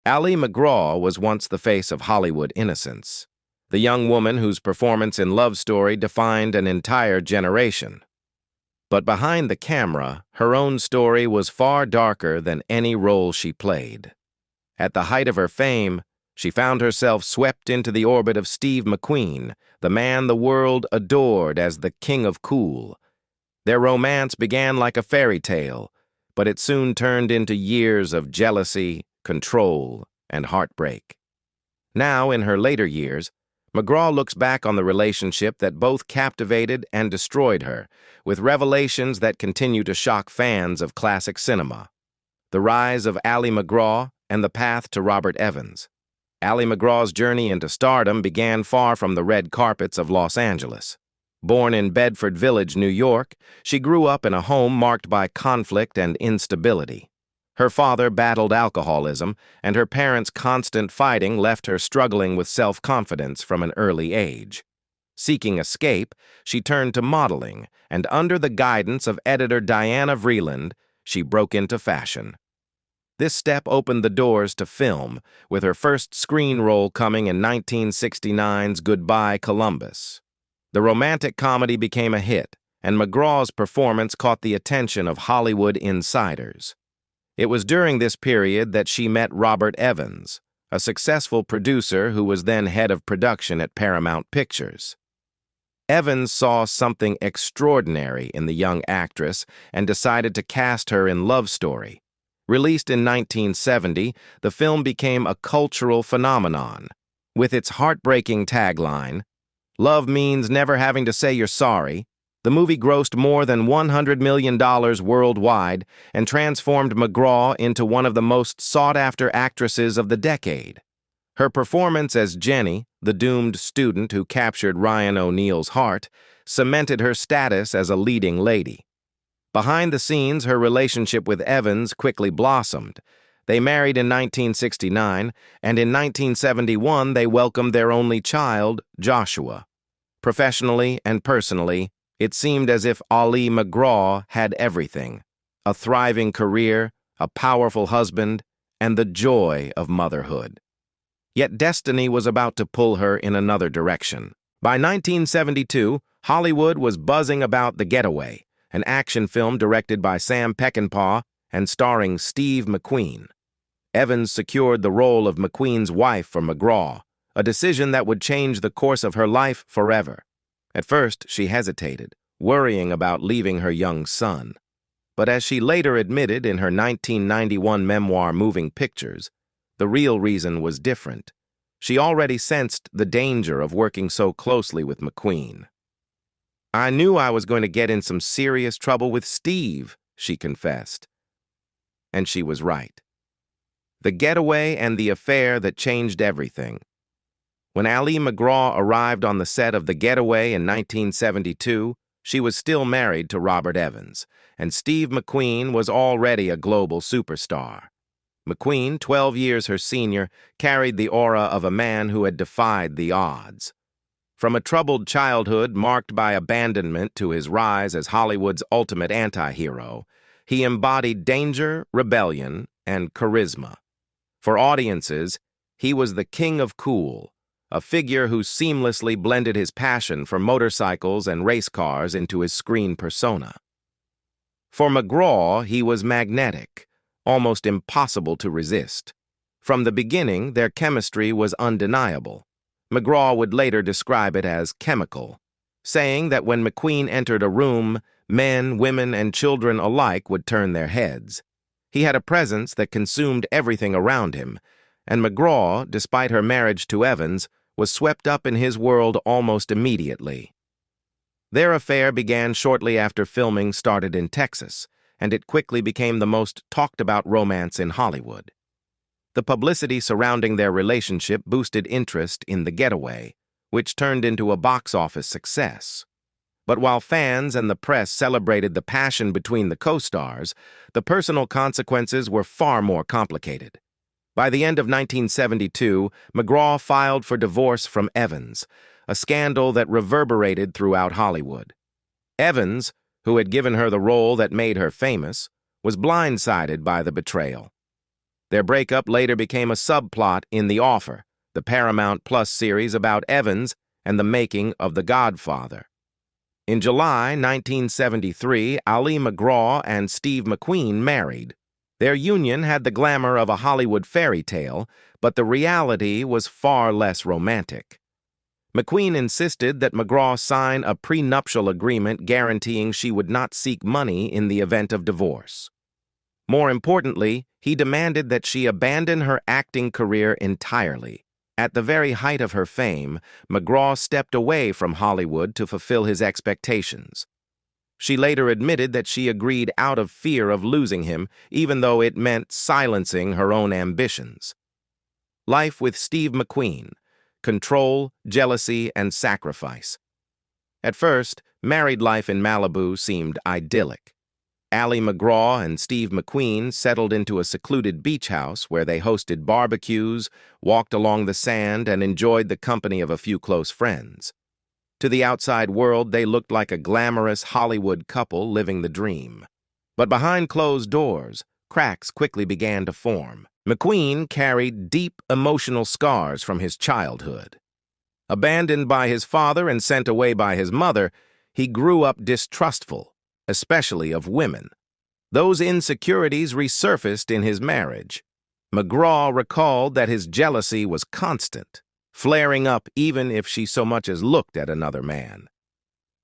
Ali MacGraw was once the face of Hollywood innocence, the young woman whose performance in Love Story defined an entire generation. But behind the camera, her own story was far darker than any role she played. At the height of her fame, she found herself swept into the orbit of Steve McQueen, the man the world adored as the king of cool. Their romance began like a fairy tale, but it soon turned into years of jealousy, control, and heartbreak. Now, in her later years, MacGraw looks back on the relationship that both captivated and destroyed her, with revelations that continue to shock fans of classic cinema. The rise of Ali MacGraw and the path to Robert Evans. Ali MacGraw's journey into stardom began far from the red carpets of Los Angeles. Born in Bedford Village, New York, she grew up in a home marked by conflict and instability. Her father battled alcoholism, and her parents' constant fighting left her struggling with self-confidence from an early age. Seeking escape, she turned to modeling, and under the guidance of editor Diana Vreeland, she broke into fashion. This step opened the doors to film, with her first screen role coming in 1969's Goodbye, Columbus. The romantic comedy became a hit, and MacGraw's performance caught the attention of Hollywood insiders. It was during this period that she met Robert Evans, a successful producer who was then head of production at Paramount Pictures. Evans saw something extraordinary in the young actress and decided to cast her in Love Story. Released in 1970, the film became a cultural phenomenon. With its heartbreaking tagline, "Love means never having to say you're sorry," the movie grossed more than $100 million worldwide and transformed MacGraw into one of the most sought-after actresses of the decade. Her performance as Jenny, the doomed student who captured Ryan O'Neal's heart, cemented her status as a leading lady. Behind the scenes, her relationship with Evans quickly blossomed. They married in 1969, and in 1971 they welcomed their only child, Joshua. Professionally and personally, it seemed as if Ali MacGraw had everything: a thriving career, a powerful husband, and the joy of motherhood. Yet destiny was about to pull her in another direction. By 1972, Hollywood was buzzing about The Getaway, an action film directed by Sam Peckinpah and starring Steve McQueen. Evans secured the role of McQueen's wife for MacGraw, a decision that would change the course of her life forever. At first, she hesitated, worrying about leaving her young son. But as she later admitted in her 1991 memoir Moving Pictures, the real reason was different. She already sensed the danger of working so closely with McQueen. "I knew I was going to get in some serious trouble with Steve," she confessed. And she was right. The Getaway and the affair that changed everything. When Ali MacGraw arrived on the set of The Getaway in 1972, she was still married to Robert Evans, and Steve McQueen was already a global superstar. McQueen, 12 years her senior, carried the aura of a man who had defied the odds. From a troubled childhood marked by abandonment to his rise as Hollywood's ultimate anti-hero, he embodied danger, rebellion, and charisma. For audiences, he was the king of cool, a figure who seamlessly blended his passion for motorcycles and race cars into his screen persona. For MacGraw, he was magnetic, almost impossible to resist. From the beginning, their chemistry was undeniable. MacGraw would later describe it as chemical, saying that when McQueen entered a room, men, women, and children alike would turn their heads. He had a presence that consumed everything around him, and MacGraw, despite her marriage to Evans, was swept up in his world almost immediately. Their affair began shortly after filming started in Texas, and it quickly became the most talked-about romance in Hollywood. The publicity surrounding their relationship boosted interest in The Getaway, which turned into a box office success. But while fans and the press celebrated the passion between the co-stars, the personal consequences were far more complicated. By the end of 1972, MacGraw filed for divorce from Evans, a scandal that reverberated throughout Hollywood. Evans, who had given her the role that made her famous, was blindsided by the betrayal. Their breakup later became a subplot in The Offer, the Paramount Plus series about Evans and the making of The Godfather. In July 1973, Ali MacGraw and Steve McQueen married. Their union had the glamour of a Hollywood fairy tale, but the reality was far less romantic. McQueen insisted that MacGraw sign a prenuptial agreement guaranteeing she would not seek money in the event of divorce. More importantly, he demanded that she abandon her acting career entirely. At the very height of her fame, MacGraw stepped away from Hollywood to fulfill his expectations. She later admitted that she agreed out of fear of losing him, even though it meant silencing her own ambitions. Life with Steve McQueen: control, jealousy, and sacrifice. At first, married life in Malibu seemed idyllic. Ali MacGraw and Steve McQueen settled into a secluded beach house where they hosted barbecues, walked along the sand, and enjoyed the company of a few close friends. To the outside world, they looked like a glamorous Hollywood couple living the dream. But behind closed doors, cracks quickly began to form. McQueen carried deep emotional scars from his childhood. Abandoned by his father and sent away by his mother, he grew up distrustful, especially of women. Those insecurities resurfaced in his marriage. MacGraw recalled that his jealousy was constant, flaring up even if she so much as looked at another man.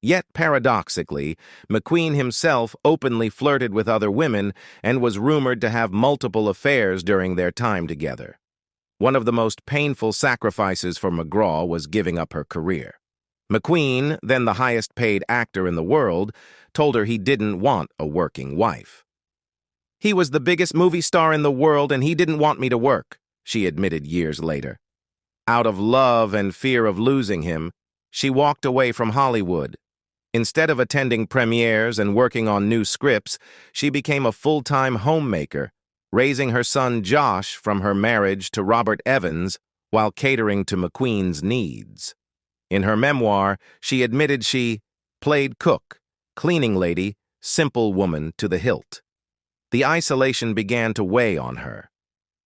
Yet, paradoxically, McQueen himself openly flirted with other women and was rumored to have multiple affairs during their time together. One of the most painful sacrifices for MacGraw was giving up her career. McQueen, then the highest-paid actor in the world, told her he didn't want a working wife. "He was the biggest movie star in the world and he didn't want me to work," she admitted years later. Out of love and fear of losing him, she walked away from Hollywood. Instead of attending premieres and working on new scripts, she became a full-time homemaker, raising her son Josh from her marriage to Robert Evans while catering to McQueen's needs. In her memoir, she admitted she played cook, cleaning lady, simple woman to the hilt. The isolation began to weigh on her.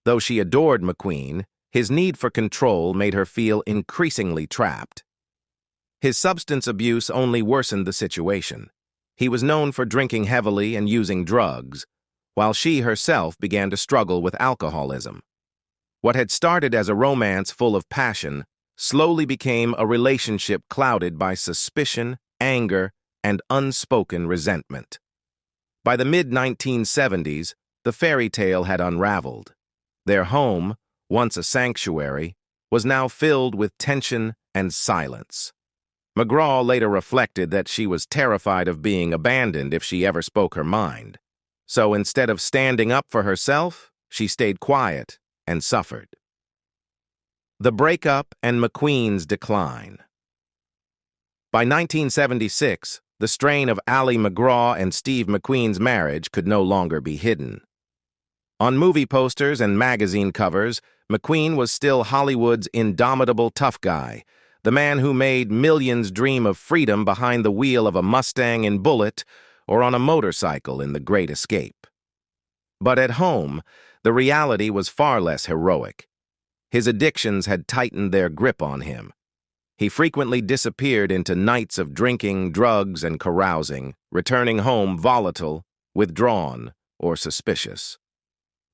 Though she adored McQueen, his need for control made her feel increasingly trapped. His substance abuse only worsened the situation. He was known for drinking heavily and using drugs, while she herself began to struggle with alcoholism. What had started as a romance full of passion slowly became a relationship clouded by suspicion, anger, and unspoken resentment. By the mid-1970s, the fairy tale had unraveled. Their home, once a sanctuary, was now filled with tension and silence. MacGraw later reflected that she was terrified of being abandoned if she ever spoke her mind. So instead of standing up for herself, she stayed quiet and suffered. The breakup and McQueen's decline. By 1976, the strain of Ali MacGraw and Steve McQueen's marriage could no longer be hidden. On movie posters and magazine covers, McQueen was still Hollywood's indomitable tough guy, the man who made millions dream of freedom behind the wheel of a Mustang in Bullitt or on a motorcycle in The Great Escape. But at home, the reality was far less heroic. His addictions had tightened their grip on him. He frequently disappeared into nights of drinking, drugs, and carousing, returning home volatile, withdrawn, or suspicious.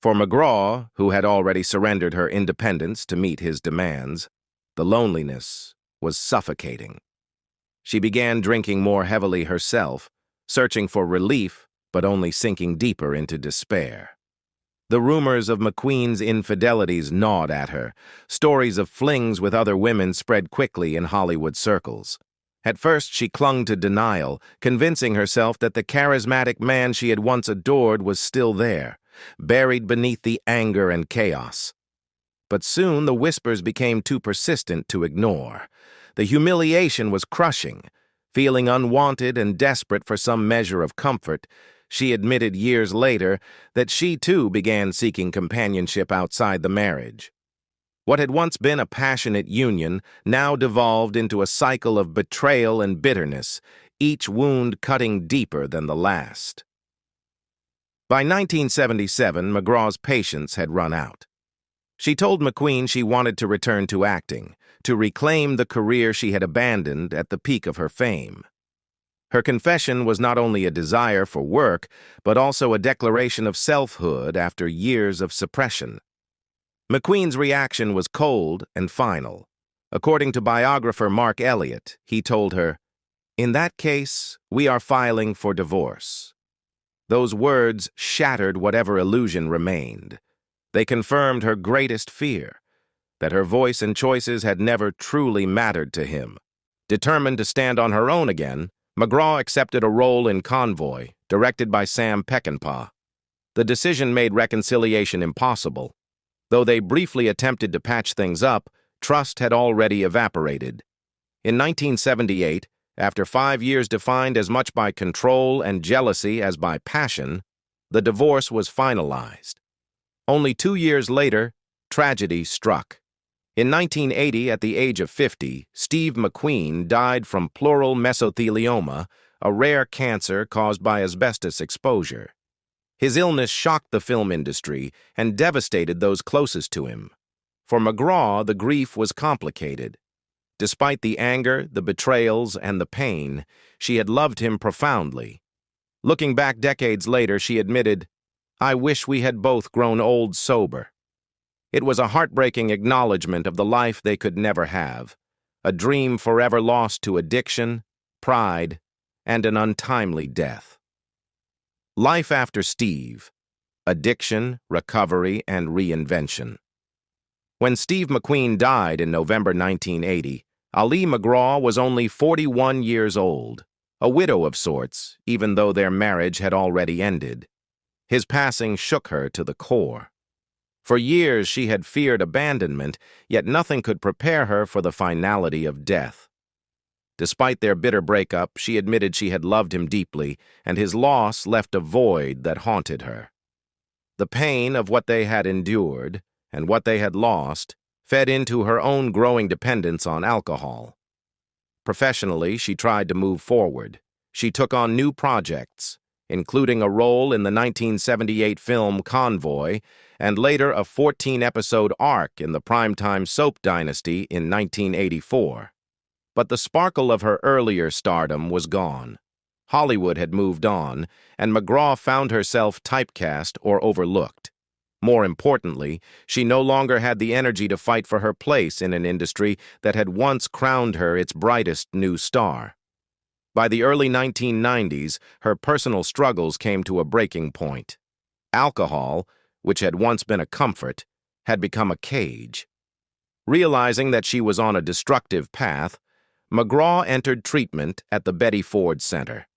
For MacGraw, who had already surrendered her independence to meet his demands, the loneliness was suffocating. She began drinking more heavily herself, searching for relief, but only sinking deeper into despair. The rumors of McQueen's infidelities gnawed at her. Stories of flings with other women spread quickly in Hollywood circles. At first, she clung to denial, convincing herself that the charismatic man she had once adored was still there, buried beneath the anger and chaos. But soon the whispers became too persistent to ignore. The humiliation was crushing. Feeling unwanted and desperate for some measure of comfort, she admitted years later that she too began seeking companionship outside the marriage. What had once been a passionate union now devolved into a cycle of betrayal and bitterness, each wound cutting deeper than the last. By 1977, MacGraw's patience had run out. She told McQueen she wanted to return to acting, to reclaim the career she had abandoned at the peak of her fame. Her confession was not only a desire for work, but also a declaration of selfhood after years of suppression. McQueen's reaction was cold and final. According to biographer Mark Elliott, he told her, "In that case, we are filing for divorce." Those words shattered whatever illusion remained. They confirmed her greatest fear, that her voice and choices had never truly mattered to him. Determined to stand on her own again, MacGraw accepted a role in Convoy, directed by Sam Peckinpah. The decision made reconciliation impossible. Though they briefly attempted to patch things up, trust had already evaporated. In 1978, after 5 years defined as much by control and jealousy as by passion, the divorce was finalized. Only 2 years later, tragedy struck. In 1980, at the age of 50, Steve McQueen died from pleural mesothelioma, a rare cancer caused by asbestos exposure. His illness shocked the film industry and devastated those closest to him. For MacGraw, the grief was complicated. Despite the anger, the betrayals, and the pain, she had loved him profoundly. Looking back decades later, she admitted, "I wish we had both grown old sober." It was a heartbreaking acknowledgement of the life they could never have, a dream forever lost to addiction, pride, and an untimely death. Life after Steve: addiction, recovery, and reinvention. When Steve McQueen died in November 1980, Ali MacGraw was only 41 years old, a widow of sorts, even though their marriage had already ended. His passing shook her to the core. For years she had feared abandonment, yet nothing could prepare her for the finality of death. Despite their bitter breakup, she admitted she had loved him deeply, and his loss left a void that haunted her. The pain of what they had endured, and what they had lost, fed into her own growing dependence on alcohol. Professionally, she tried to move forward. She took on new projects, including a role in the 1978 film Convoy, and later a 14-episode arc in the primetime soap Dynasty in 1984. But the sparkle of her earlier stardom was gone. Hollywood had moved on, and MacGraw found herself typecast or overlooked. More importantly, she no longer had the energy to fight for her place in an industry that had once crowned her its brightest new star. By the early 1990s, her personal struggles came to a breaking point. Alcohol, which had once been a comfort, had become a cage. Realizing that she was on a destructive path, MacGraw entered treatment at the Betty Ford Center.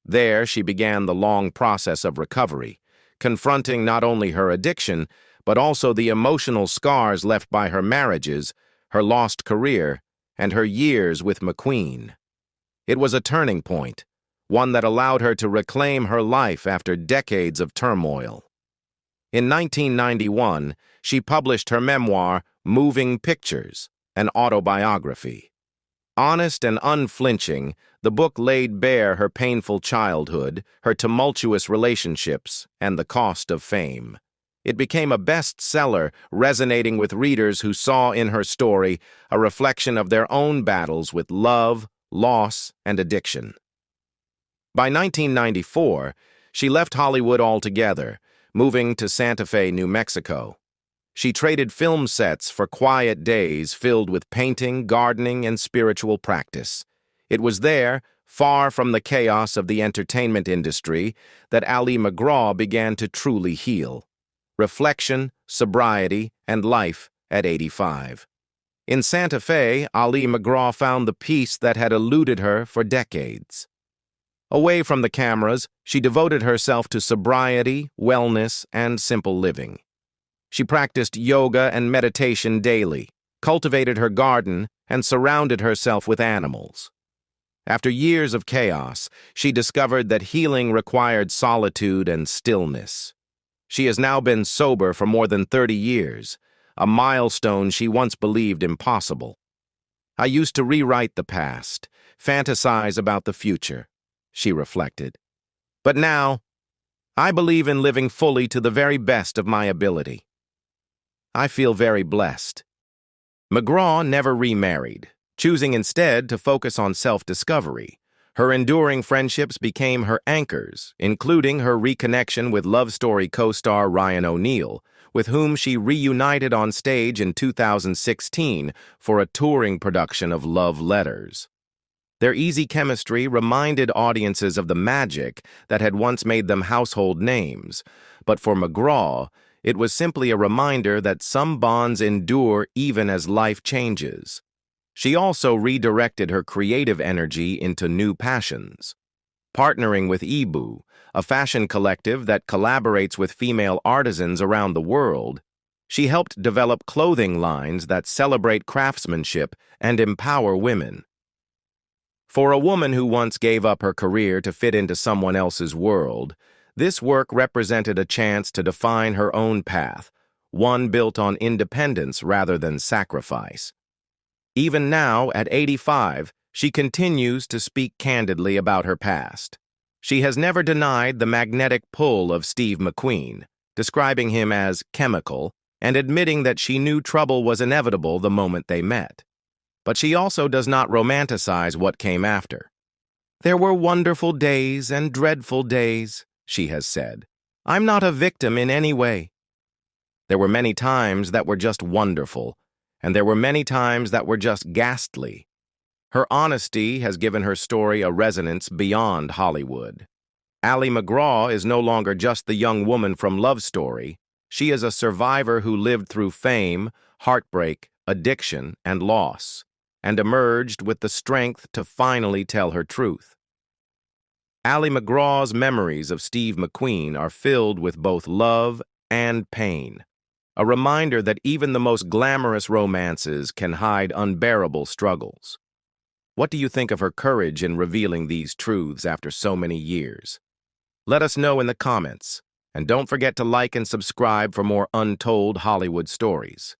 There, she began the long process of recovery, confronting not only her addiction, but also the emotional scars left by her marriages, her lost career, and her years with McQueen. It was a turning point, one that allowed her to reclaim her life after decades of turmoil. In 1991, she published her memoir, Moving Pictures, an autobiography. Honest and unflinching, the book laid bare her painful childhood, her tumultuous relationships, and the cost of fame. It became a bestseller, resonating with readers who saw in her story a reflection of their own battles with love, loss, and addiction. By 1994, she left Hollywood altogether, moving to Santa Fe, New Mexico. She traded film sets for quiet days filled with painting, gardening, and spiritual practice. It was there, far from the chaos of the entertainment industry, that Ali MacGraw began to truly heal. Reflection, sobriety, and life at 85. In Santa Fe, Ali MacGraw found the peace that had eluded her for decades. Away from the cameras, she devoted herself to sobriety, wellness, and simple living. She practiced yoga and meditation daily, cultivated her garden, and surrounded herself with animals. After years of chaos, she discovered that healing required solitude and stillness. She has now been sober for more than 30 years, a milestone she once believed impossible. "I used to rewrite the past, fantasize about the future," she reflected. "But now, I believe in living fully to the very best of my ability. I feel very blessed. MacGraw never remarried, choosing instead to focus on self-discovery. Her enduring friendships became her anchors, including her reconnection with Love Story co-star Ryan O'Neal, with whom she reunited on stage in 2016 for a touring production of Love Letters. Their easy chemistry reminded audiences of the magic that had once made them household names, but for MacGraw, it was simply a reminder that some bonds endure even as life changes. She also redirected her creative energy into new passions. Partnering with Ibu, a fashion collective that collaborates with female artisans around the world, she helped develop clothing lines that celebrate craftsmanship and empower women. For a woman who once gave up her career to fit into someone else's world, this work represented a chance to define her own path, one built on independence rather than sacrifice. Even now, at 85, she continues to speak candidly about her past. She has never denied the magnetic pull of Steve McQueen, describing him as chemical and admitting that she knew trouble was inevitable the moment they met. But she also does not romanticize what came after. "There were wonderful days and dreadful days," she has said. "I'm not a victim in any way." There were many times that were just wonderful, and there were many times that were just ghastly. Her honesty has given her story a resonance beyond Hollywood. Ali MacGraw is no longer just the young woman from Love Story. She is a survivor who lived through fame, heartbreak, addiction, and loss, and emerged with the strength to finally tell her truth. Ali MacGraw's memories of Steve McQueen are filled with both love and pain, a reminder that even the most glamorous romances can hide unbearable struggles. What do you think of her courage in revealing these truths after so many years? Let us know in the comments, and don't forget to like and subscribe for more untold Hollywood stories.